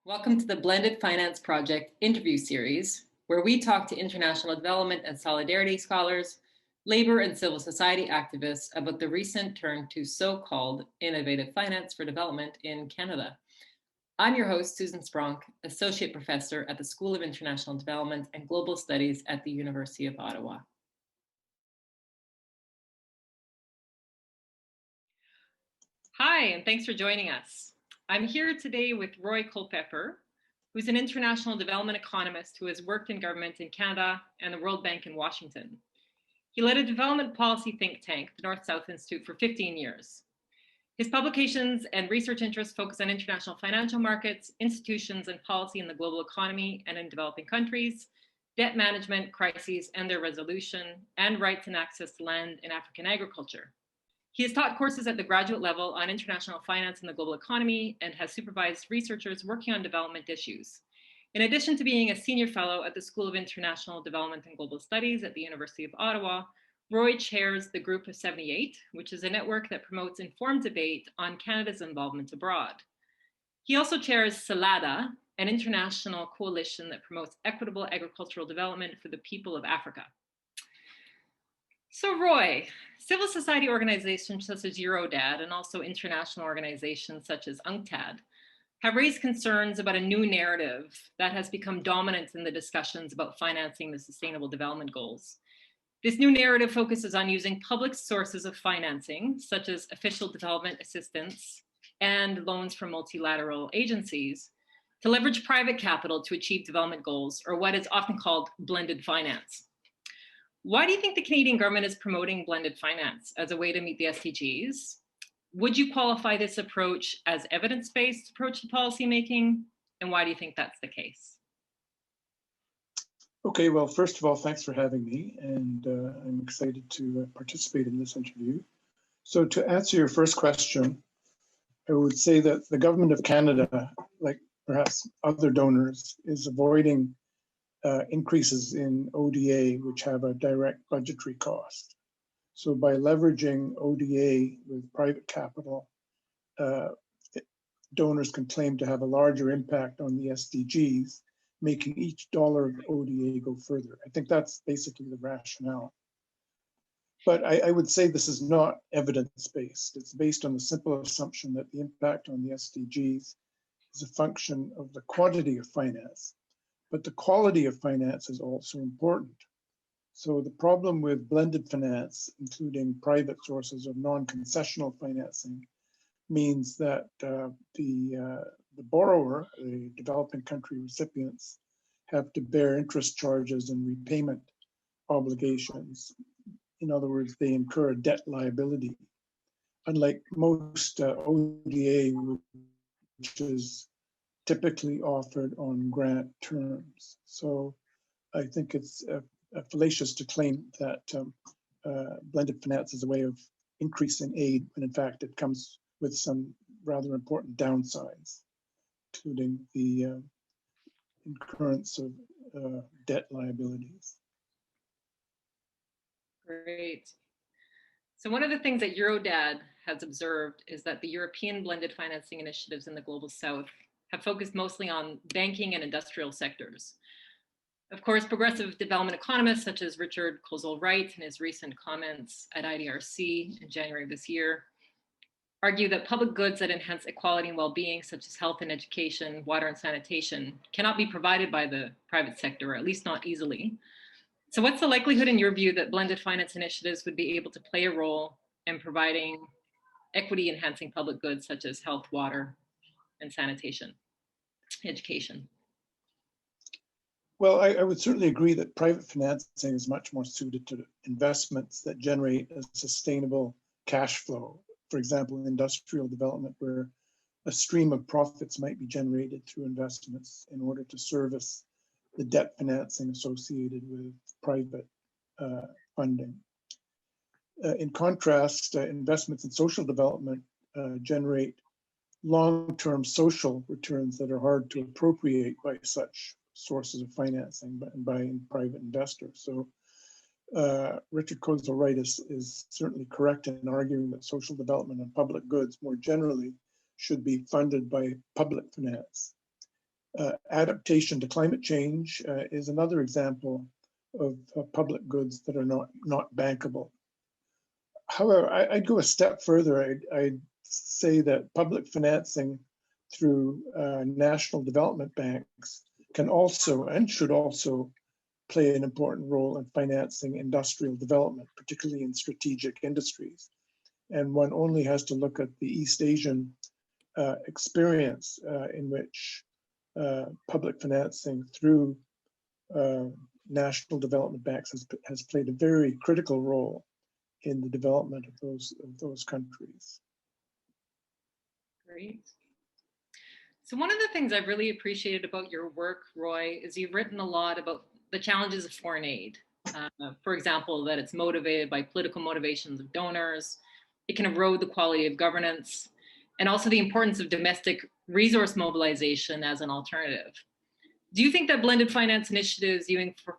Welcome to the Blended Finance Project interview series, where we talk to international development and solidarity scholars, labor and civil society activists about the recent turn to so-called innovative finance for development in Canada. I'm your host, Susan Spronk, Associate Professor at the School of International Development and Global Studies at the University of Ottawa. Hi, and thanks for joining us. I'm here today with Roy Culpepper, who's an international development economist who has worked in government in Canada and the World Bank in Washington. He led a development policy think tank, the North-South Institute, for 15 years. His publications and research interests focus on international financial markets, institutions, and policy in the global economy and in developing countries, debt management, crises and their resolution, and rights and access to land in African agriculture. He has taught courses at the graduate level on international finance and the global economy and has supervised researchers working on development issues. In addition to being a senior fellow at the School of International Development and Global Studies at the University of Ottawa, Roy chairs the Group of 78, which is a network that promotes informed debate on Canada's involvement abroad. He also chairs CELADA, an international coalition that promotes equitable agricultural development for the people of Africa. So Roy, civil society organizations such as Eurodad and also international organizations such as UNCTAD have raised concerns about a new narrative that has become dominant in the discussions about financing the Sustainable Development Goals. This new narrative focuses on using public sources of financing, such as official development assistance and loans from multilateral agencies, to leverage private capital to achieve development goals, or what is often called blended finance. Why do you think the Canadian government is promoting blended finance as a way to meet the SDGs? Would you qualify this approach as evidence-based approach to policymaking? And why do you think that's the case? Okay, well, first of all, thanks for having me, and I'm excited to participate in this interview. So to answer your first question, I would say that the government of Canada, like perhaps other donors, is avoiding increases in ODA, which have a direct budgetary cost. So by leveraging ODA with private capital, donors can claim to have a larger impact on the SDGs, making each dollar of ODA go further. I think that's basically the rationale. But I would say this is not evidence-based. It's based on the simple assumption that the impact on the SDGs is a function of the quantity of finance. But the quality of finance is also important. So the problem with blended finance, including private sources of non-concessional financing, means that the borrower, the developing country recipients, have to bear interest charges and repayment obligations. In other words, they incur a debt liability. Unlike most ODA, which is typically offered on grant terms. So I think it's fallacious to claim that blended finance is a way of increasing aid, when in fact it comes with some rather important downsides, including the incurrence of debt liabilities. Great. So one of the things that Eurodad has observed is that the European blended financing initiatives in the Global South have focused mostly on banking and industrial sectors. Of course, progressive development economists such as Richard Kozol-Wright in his recent comments at IDRC in January of this year argue that public goods that enhance equality and well-being, such as health and education, water and sanitation, cannot be provided by the private sector, or at least not easily. So what's the likelihood in your view that blended finance initiatives would be able to play a role in providing equity enhancing public goods such as health, water, and sanitation, education? Well, I would certainly agree that private financing is much more suited to investments that generate a sustainable cash flow. For example, industrial development, where a stream of profits might be generated through investments in order to service the debt financing associated with private funding. In contrast, investments in social development generate long-term social returns that are hard to appropriate by such sources of financing by private investors. So Richard Kozol-Wright is certainly correct in arguing that social development and public goods more generally should be funded by public finance. Adaptation to climate change is another example of public goods that are not bankable. However, I'd go a step further. I'd say that public financing through national development banks can also and should also play an important role in financing industrial development, particularly in strategic industries. And one only has to look at the East Asian experience in which public financing through national development banks has played a very critical role in the development of those countries. Great. So one of the things I've really appreciated about your work, Roy, is you've written a lot about the challenges of foreign aid. For example, that it's motivated by political motivations of donors, it can erode the quality of governance, and also the importance of domestic resource mobilization as an alternative. Do you think that blended finance initiatives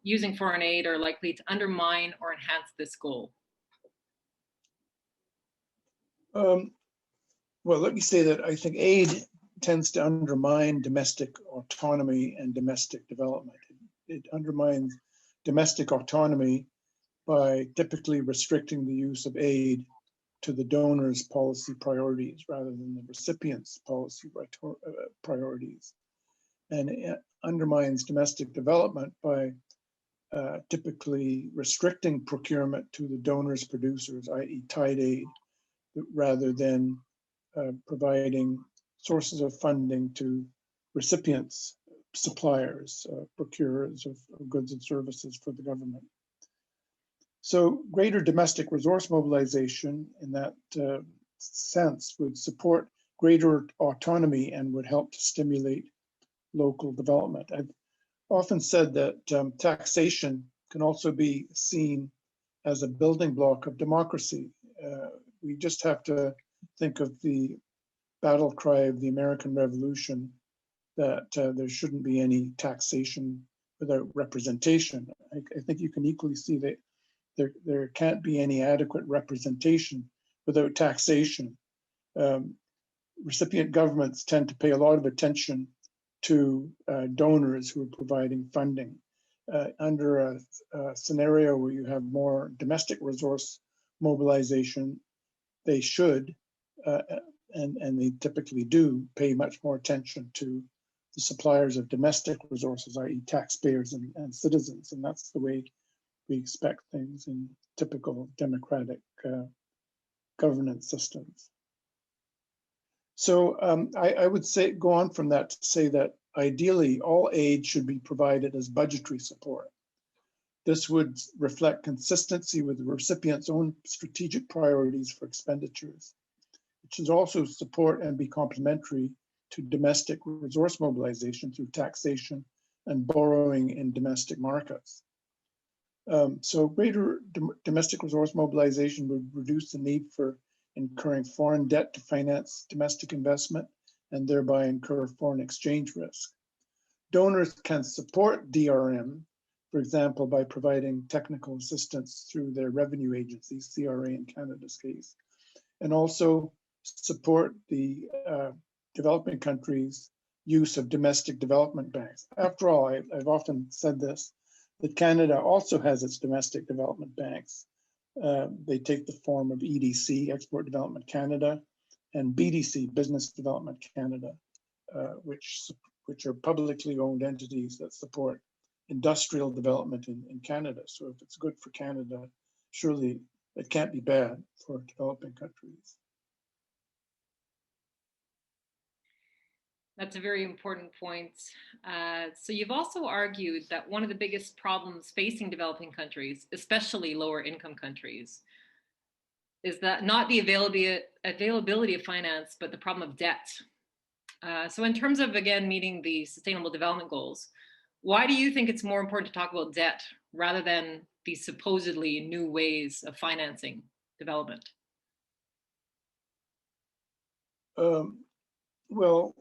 using foreign aid are likely to undermine or enhance this goal? Well, let me say that I think aid tends to undermine domestic autonomy and domestic development. It undermines domestic autonomy by typically restricting the use of aid to the donor's policy priorities rather than the recipient's policy priorities. And it undermines domestic development by typically restricting procurement to the donor's producers, i.e. tied aid, rather than providing sources of funding to recipients, suppliers, procurers of goods and services for the government. So greater domestic resource mobilization in that sense would support greater autonomy and would help to stimulate local development. I've often said that taxation can also be seen as a building block of democracy. We just have to think of the battle cry of the American Revolution that there shouldn't be any taxation without representation. I think you can equally see that there can't be any adequate representation without taxation. Recipient governments tend to pay a lot of attention to donors who are providing funding. Under a scenario where you have more domestic resource mobilization, they should, and they typically do, pay much more attention to the suppliers of domestic resources, i.e. taxpayers and citizens. And that's the way we expect things in typical democratic governance systems. So I would say, go on from that to say that ideally all aid should be provided as budgetary support. This would reflect consistency with the recipient's own strategic priorities for expenditures. It should also support and be complementary to domestic resource mobilization through taxation and borrowing in domestic markets. So greater domestic resource mobilization would reduce the need for incurring foreign debt to finance domestic investment and thereby incur foreign exchange risk. Donors can support DRM, for example, by providing technical assistance through their revenue agencies, CRA in Canada's case, and also support the developing countries' use of domestic development banks. After all, I've often said this, that Canada also has its domestic development banks. They take the form of EDC, Export Development Canada, and BDC, Business Development Canada, which are publicly owned entities that support industrial development in Canada. So if it's good for Canada, surely it can't be bad for developing countries. That's a very important point. So you've also argued that one of the biggest problems facing developing countries, especially lower income countries, is that not the availability of finance, but the problem of debt. So in terms of, again, meeting the Sustainable Development Goals, why do you think it's more important to talk about debt rather than these supposedly new ways of financing development? Well,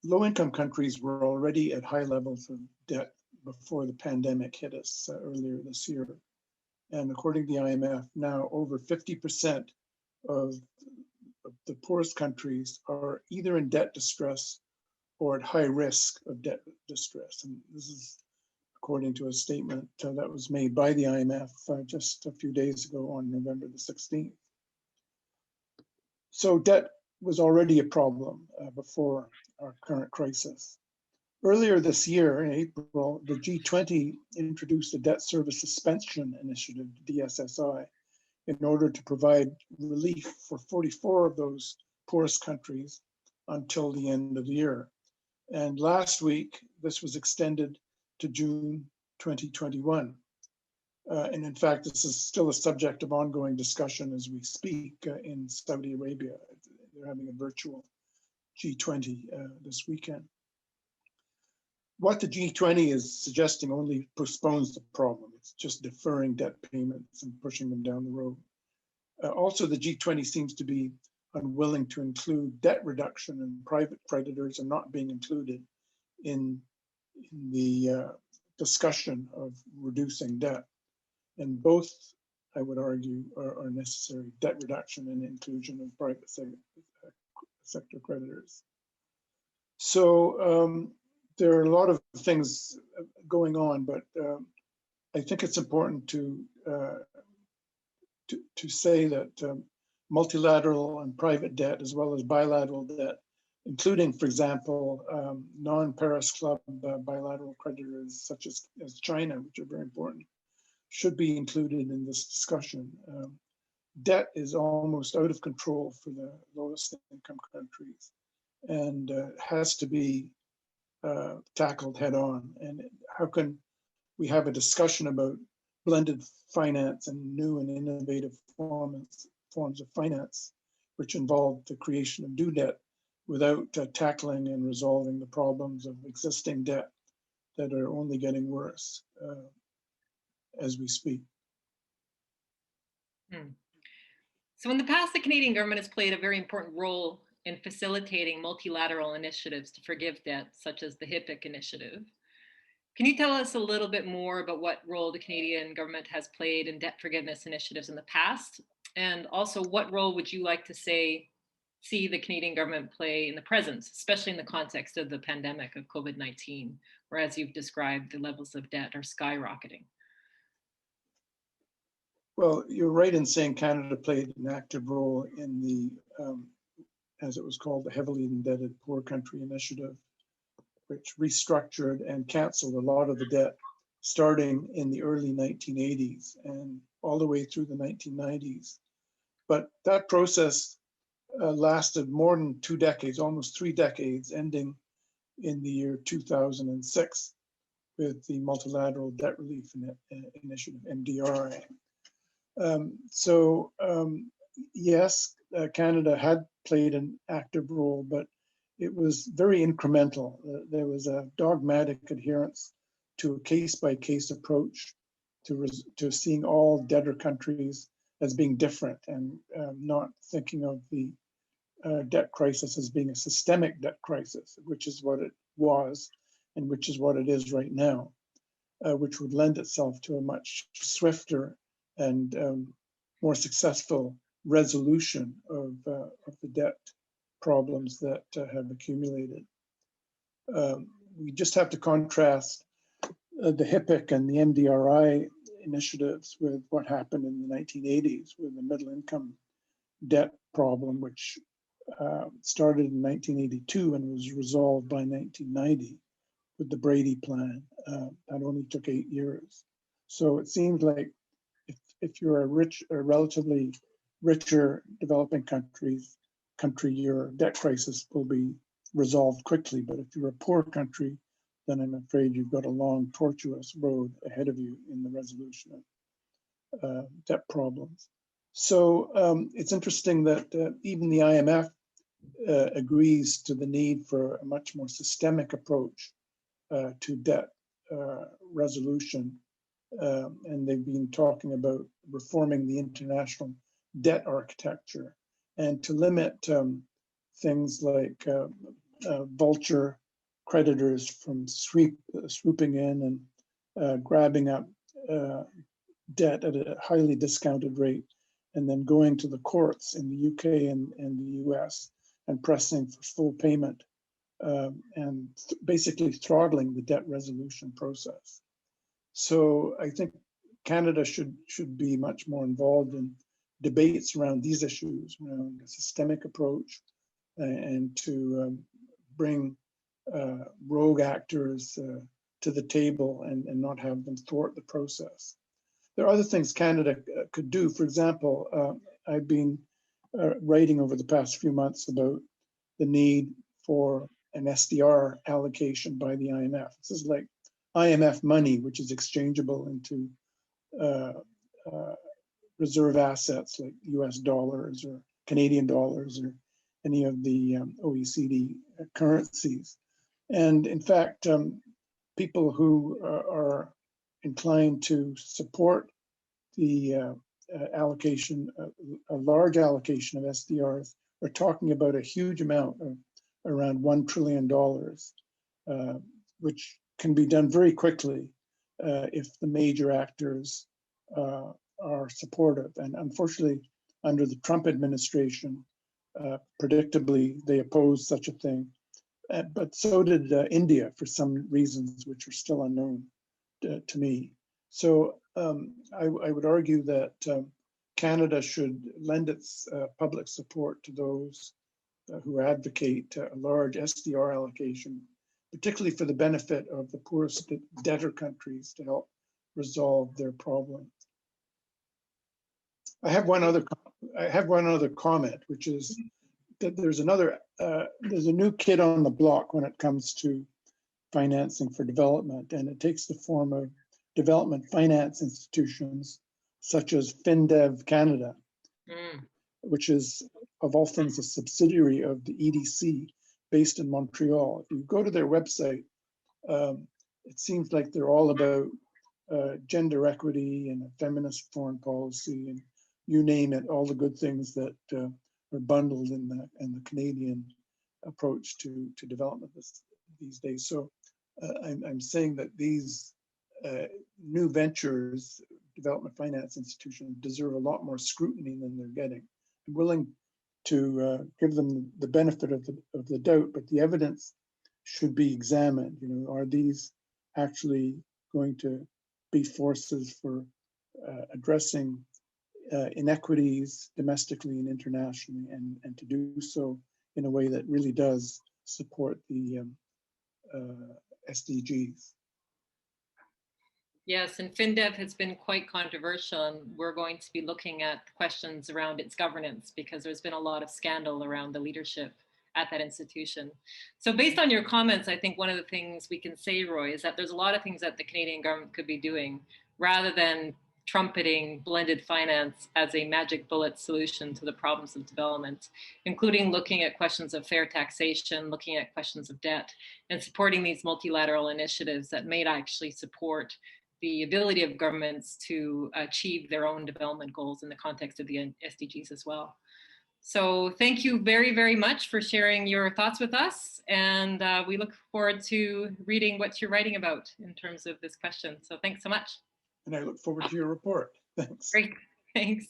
low-income countries were already at high levels of debt before the pandemic hit us earlier this year. And according to the IMF, now over 50% of the poorest countries are either in debt distress or at high risk of debt distress. And this is according to a statement that was made by the IMF just a few days ago on November the 16th. So debt was already a problem before our current crisis. Earlier this year, in April, the G20 introduced a debt service suspension initiative, DSSI, in order to provide relief for 44 of those poorest countries until the end of the year. And last week, this was extended to June 2021. And in fact, this is still a subject of ongoing discussion as we speak in Saudi Arabia. They're having a virtual G20 this weekend. What the G20 is suggesting only postpones the problem. It's just deferring debt payments and pushing them down the road. Also, the G20 seems to be unwilling to include debt reduction, and private creditors are not being included in the discussion of reducing debt. And both, I would argue, are necessary: debt reduction and inclusion of private sector creditors. So there are a lot of things going on, but I think it's important to say that multilateral and private debt, as well as bilateral debt, including, for example, non-Paris Club bilateral creditors such as China, which are very important, should be included in this discussion. Debt is almost out of control for the lowest income countries and has to be tackled head on. And how can we have a discussion about blended finance and new and innovative forms of finance, which involve the creation of new debt, without tackling and resolving the problems of existing debt that are only getting worse as we speak. So in the past, the Canadian government has played a very important role in facilitating multilateral initiatives to forgive debt, such as the HIPC initiative. Can you tell us a little bit more about what role the Canadian government has played in debt forgiveness initiatives in the past? And also, what role would you like to see the Canadian government play in the present, especially in the context of the pandemic of COVID-19, where, as you've described, the levels of debt are skyrocketing? Well, you're right in saying Canada played an active role in the, as it was called, the Heavily Indebted Poor Country Initiative, which restructured and canceled a lot of the debt starting in the early 1980s and all the way through the 1990s. But that process lasted more than 2 decades, almost 3 decades, ending in the year 2006 with the Multilateral Debt Relief Initiative, MDRI. Yes, Canada had played an active role, but it was very incremental. There was a dogmatic adherence to a case-by-case approach to seeing all debtor countries as being different and not thinking of the debt crisis as being a systemic debt crisis, which is what it was and which is what it is right now, which would lend itself to a much swifter and more successful resolution of the debt problems that have accumulated. We just have to contrast the HIPC and the MDRI initiatives with what happened in the 1980s with the middle income debt problem, which started in 1982 and was resolved by 1990 with the Brady Plan. That only took 8 years. So it seems like if you're a relatively richer developing country, your debt crisis will be resolved quickly. But if you're a poor country, then I'm afraid you've got a long, tortuous road ahead of you in the resolution of debt problems. So it's interesting that even the IMF agrees to the need for a much more systemic approach to debt resolution. And they've been talking about reforming the international debt architecture and to limit things like vulture creditors from swooping in and grabbing up debt at a highly discounted rate and then going to the courts in the UK and the US and pressing for full payment and basically throttling the debt resolution process. So I think Canada should be much more involved in debates around these issues, around a systemic approach, and to bring rogue actors to the table and not have them thwart the process. There are other things Canada could do. For example, I've been writing over the past few months about the need for an SDR allocation by the IMF. This is like IMF money, which is exchangeable into reserve assets like US dollars or Canadian dollars or any of the OECD currencies. And in fact, people who are inclined to support the allocation, a large allocation of SDRs, are talking about a huge amount of around $1 trillion, which can be done very quickly if the major actors are supportive. And unfortunately, under the Trump administration, predictably, they opposed such a thing. But so did India for some reasons which are still unknown to me. So I would argue that Canada should lend its public support to those who advocate a large SDR allocation, particularly for the benefit of the poorest debtor countries to help resolve their problems. I have one other comment, which is that there's a new kid on the block when it comes to financing for development, and it takes the form of development finance institutions such as FinDev Canada, which is, of all things, a subsidiary of the EDC based in Montreal. If you go to their website, it seems like they're all about gender equity and a feminist foreign policy, and you name it, all the good things that are bundled in the Canadian approach to development these days. So I'm saying that these new ventures, development finance institutions, deserve a lot more scrutiny than they're getting. I'm willing to give them the benefit of the doubt, but the evidence should be examined. You know, are these actually going to be forces for addressing inequities domestically and internationally, and to do so in a way that really does support the SDGs. Yes, and FinDev has been quite controversial, and we're going to be looking at questions around its governance because there's been a lot of scandal around the leadership at that institution. So based on your comments, I think one of the things we can say, Roy, is that there's a lot of things that the Canadian government could be doing rather than trumpeting blended finance as a magic bullet solution to the problems of development, including looking at questions of fair taxation, looking at questions of debt, and supporting these multilateral initiatives that may actually support the ability of governments to achieve their own development goals in the context of the SDGs as well. So thank you very, very much for sharing your thoughts with us. And we look forward to reading what you're writing about in terms of this question. So thanks so much. And I look forward to your report. Thanks. Great, thanks.